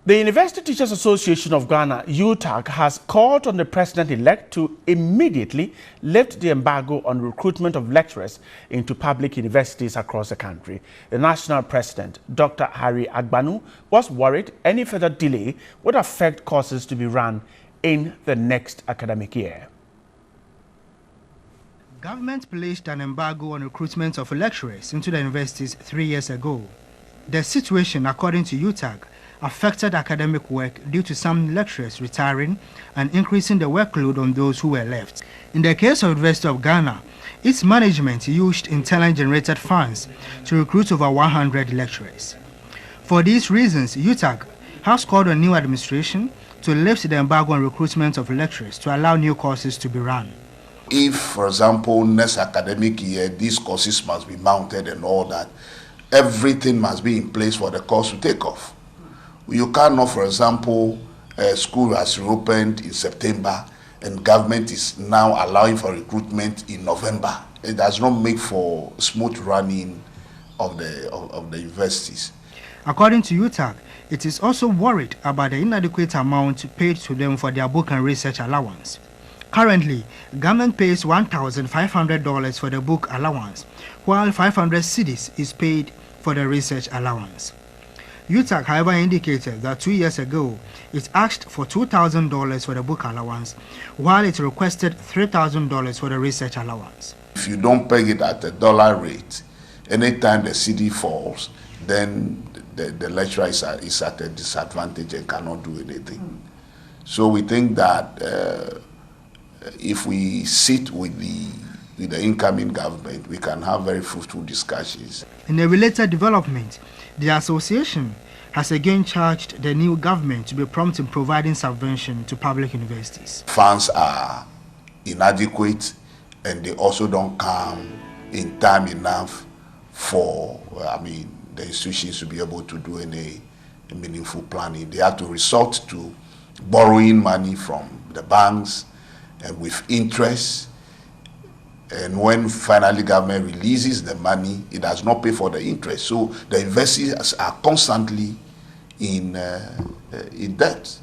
The University Teachers Association of Ghana, UTAG, has called on the president-elect to immediately lift the embargo on recruitment of lecturers into public universities across the country. The national president, Dr. Harry Agbanu, was worried any further delay would affect courses to be run in the next academic year. Government placed an embargo on recruitment of lecturers into the universities 3 years ago. The situation, according to UTAG, affected academic work due to some lecturers retiring and increasing the workload on those who were left. In the case of the University of Ghana, its management used internally generated funds to recruit over 100 lecturers. For these reasons, UTAG has called on new administration to lift the embargo on recruitment of lecturers to allow new courses to be run. If, for example, next academic year, these courses must be mounted and all that, everything must be in place for the course to take off. You cannot, for example, school has reopened in September and government is now allowing for recruitment in November. It does not make for smooth running of the universities. According to UTAG, it is also worried about the inadequate amount paid to them for their book and research allowance. Currently, government pays $1,500 for the book allowance, while 500 cedis is paid for the research allowance. UTAG, however, indicated that 2 years ago, it asked for $2,000 for the book allowance, while it requested $3,000 for the research allowance. If you don't peg it at the dollar rate, anytime the CD falls, then the lecturer is at a disadvantage and cannot do anything. So we think that if we sit with the incoming government, we can have very fruitful discussions. In a related development, the association has again charged the new government to be prompt in providing subvention to public universities. Funds are inadequate and they also don't come in time enough for, the institutions to be able to do any meaningful planning. They have to resort to borrowing money from the banks and with interest. And when finally government releases the money, it does not pay for the interest. So the investors are constantly in debt.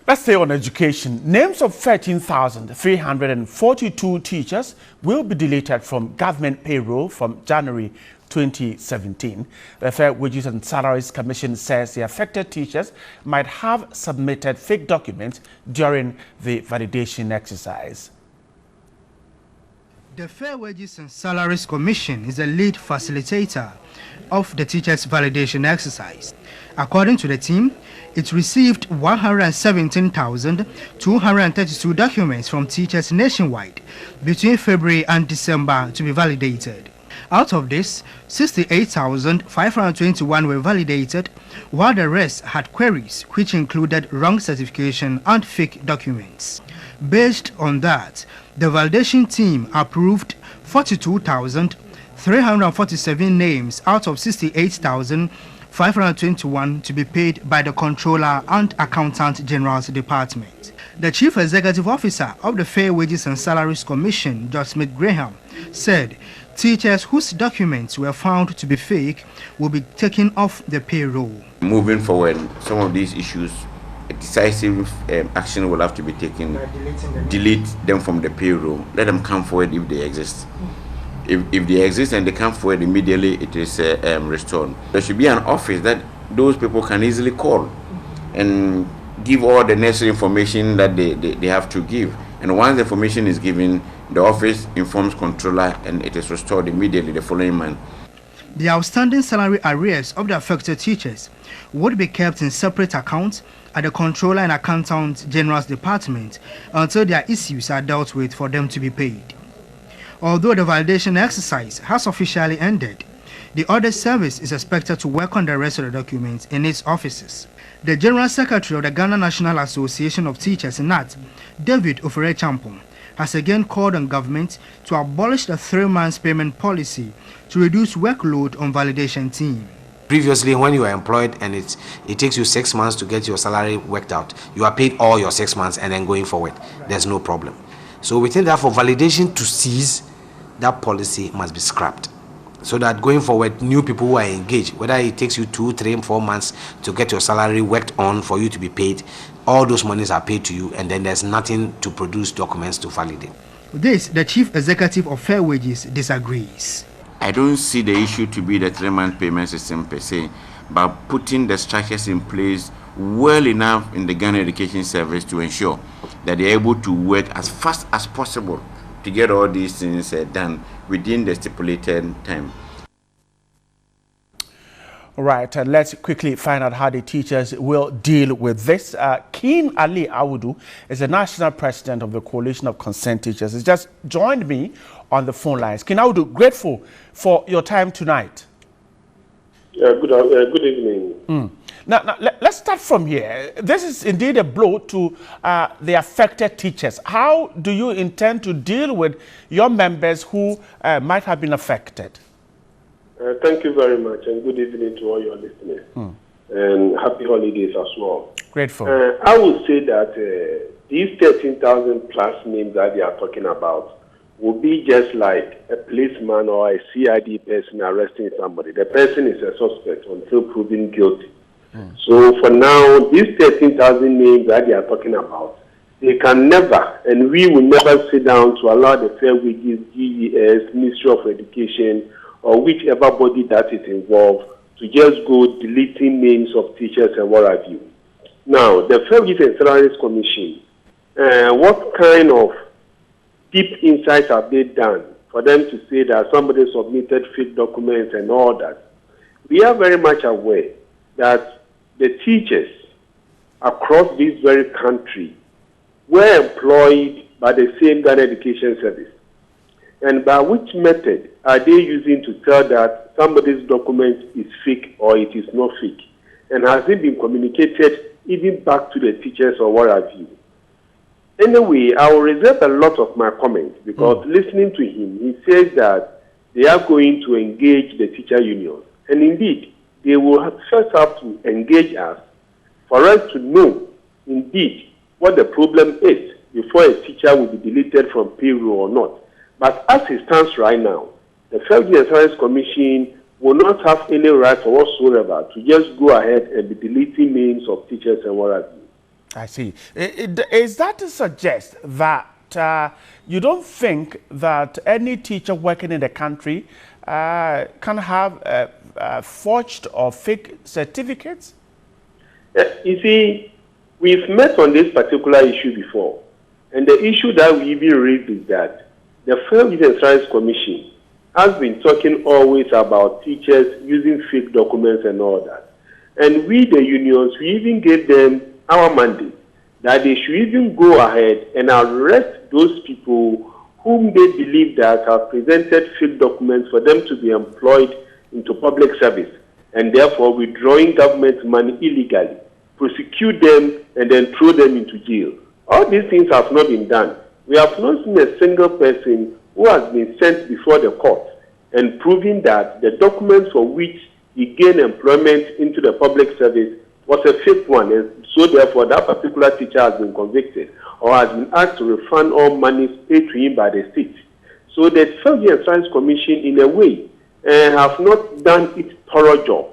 Let's stay on education. Names of 13,342 teachers will be deleted from government payroll from January 2017. The Fair Wages and Salaries Commission says the affected teachers might have submitted fake documents during the validation exercise. The Fair Wages and Salaries Commission is the lead facilitator of the teachers' validation exercise. According to the team, it received 117,232 documents from teachers nationwide between February and December to be validated. Out of this, 68,521 were validated, while the rest had queries which included wrong certification and fake documents. Based on that, the validation team approved 42,347 names out of 68,521 to be paid by the Controller and Accountant General's Department. The Chief Executive Officer of the Fair Wages and Salaries Commission, Judge Smith Graham, said teachers whose documents were found to be fake will be taken off the payroll. Moving forward, some of these issues, a decisive action will have to be taken. Delete them from the payroll. Let them come forward if they exist. If they exist and they come forward immediately, it is restored. There should be an office that those people can easily call and give all the necessary information that they have to give. And once the information is given, the office informs controller and it is restored immediately the following month. The outstanding salary arrears of the affected teachers would be kept in separate accounts at the Controller and Accountant General's Department until their issues are dealt with for them to be paid. Although the validation exercise has officially ended, the audit service is expected to work on the rest of the documents in its offices. The General Secretary of the Ghana National Association of Teachers, NAT, David Ofere-Champon, has again called on government to abolish the 3-month payment policy to reduce workload on validation team. Previously, when you are employed and it takes you 6 months to get your salary worked out, you are paid all your 6 months and then going forward, there's no problem. So we think that for validation to cease, that policy must be scrapped. so that going forward, new people who are engaged, whether it takes you 2, 3, 4 months to get your salary worked on for you to be paid, all those monies are paid to you, and then there's nothing to produce documents to validate. This, the chief executive of Fair Wages disagrees. I don't see the issue to be the 3-month payment system per se, but putting the structures in place well enough in the Ghana Education Service to ensure that they're able to work as fast as possible to get all these things done within the stipulated time. All right, let's quickly find out how the teachers will deal with this. Keen Ali Awudu is the national president of the Coalition of Concerned Teachers. He's just joined me on the phone lines. Keen Awudu, grateful for your time tonight. Good evening. Now, let's start from here. This is indeed a blow to the affected teachers. How do you intend to deal with your members who might have been affected? Thank you very much, and good evening to all your listeners. And happy holidays as well. Grateful. I would say that these 13,000 plus names that they are talking about will be just like a policeman or a CID person arresting somebody. The person is a suspect until proven guilty. So for now, these 13,000 names that they are talking about, they can never, and we will never sit down to allow the Fair Wages, GES, Ministry of Education, or whichever body that is involved to just go deleting names of teachers and what have you. Now, the Fair Wages and Salaries Commission, what kind of deep insights have they done for them to say that somebody submitted fake documents and all that? We are very much aware that the teachers across this very country were employed by the same Ghana Education Service. And by which method are they using to tell that somebody's document is fake or it is not fake? And has it been communicated even back to the teachers or what have you? Anyway, I will reserve a lot of my comments because listening to him, he says that they are going to engage the teacher unions. And indeed, they will first have to engage us for us to know indeed what the problem is before a teacher will be deleted from payroll or not. But as it stands right now, the Fair Wages and Salaries Commission will not have any right whatsoever to just go ahead and be deleting names of teachers and what have you. I see. Is that to suggest that you don't think that any teacher working in the country can have forged or fake certificates? You see, we've met on this particular issue before. And the issue that we even raised is that the Fair Wages and Salaries Commission has been talking always about teachers using fake documents and all that. And we, the unions, we even gave them our mandate that they should even go ahead and arrest those people whom they believe that have presented fake documents for them to be employed into public service and therefore withdrawing government money illegally, prosecute them and then throw them into jail. All these things have not been done. We have not seen a single person who has been sent before the court and proving that the documents for which he gained employment into the public service was a fake one, and so therefore that particular teacher has been convicted or has been asked to refund all monies paid to him by the state. So the Fair Wages and Salaries Commission, in a way, have not done its thorough job.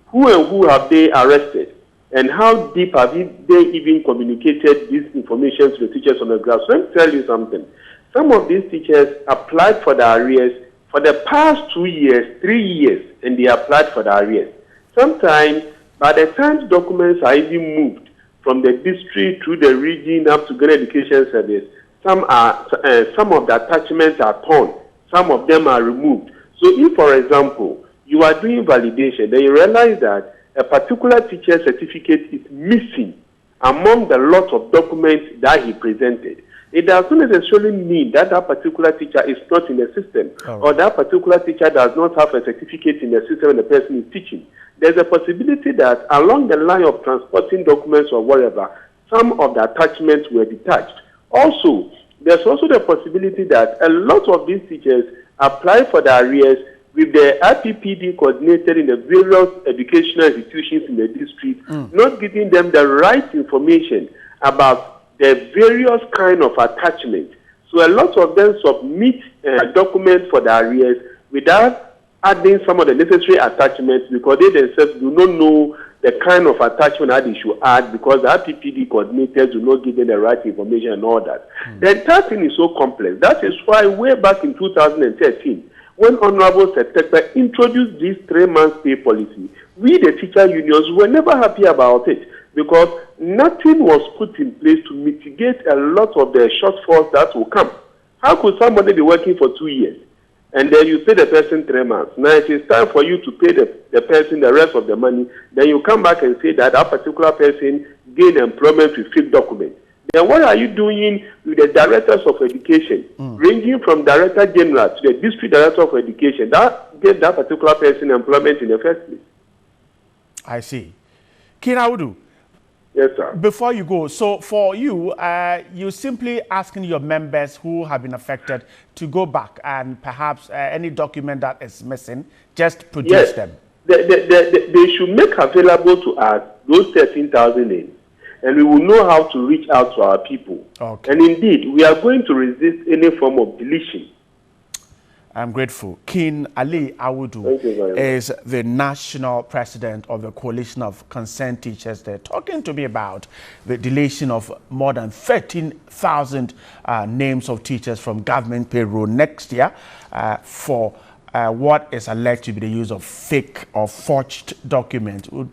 Who and who have they arrested? And how deep have they even communicated this information to the teachers on the ground? So let me tell you something. Some of these teachers applied for the arrears for the past 2 years, 3 years, and they applied for the arrears. Sometimes, by the time documents are even moved from the district through the region up to Ghana Education Service, some of the attachments are torn, some of them are removed. So if, for example, you are doing validation, then you realize that a particular teacher certificate is missing among the lot of documents that he presented. It does not necessarily mean that that particular teacher is not in the system, or that particular teacher does not have a certificate in the system and the person is teaching. There's a possibility that along the line of transporting documents or whatever, some of the attachments were detached. Also, there's also the possibility that a lot of these teachers apply for the arrears with the IPPD coordinated in the various educational institutions in the district, not giving them the right information about the various kind of attachments. So a lot of them submit documents for the arrears without adding some of the necessary attachments because they themselves do not know the kind of attachment that they should add because the RPPD coordinators do not give them the right information and all that. The entire thing is so complex. That is why way back in 2013, when Honorable Secretary introduced this 3-month pay policy, we, the teacher unions, were never happy about it because nothing was put in place to mitigate a lot of the shortfalls that will come. How could somebody be working for 2 years and then you pay the person 3 months? Now it is time for you to pay the person the rest of the money. Then you come back and say that particular person gained employment with fake documents. Then what are you doing with the directors of education, ranging from Director General to the District Director of Education, that gave that particular person employment in the first place? I see. Kinaudu. Yes, sir. Before you go, so for you, you simply asking your members who have been affected to go back and perhaps any document that is missing, just produce them. They should make available to us those 13,000 names, and we will know how to reach out to our people. Okay. And indeed, we are going to resist any form of deletion. I'm grateful. King Ali Awudu is the national president of the Coalition of Concerned Teachers. They're talking to me about the deletion of more than 13,000 names of teachers from government payroll next year for what is alleged to be the use of fake or forged documents. We'll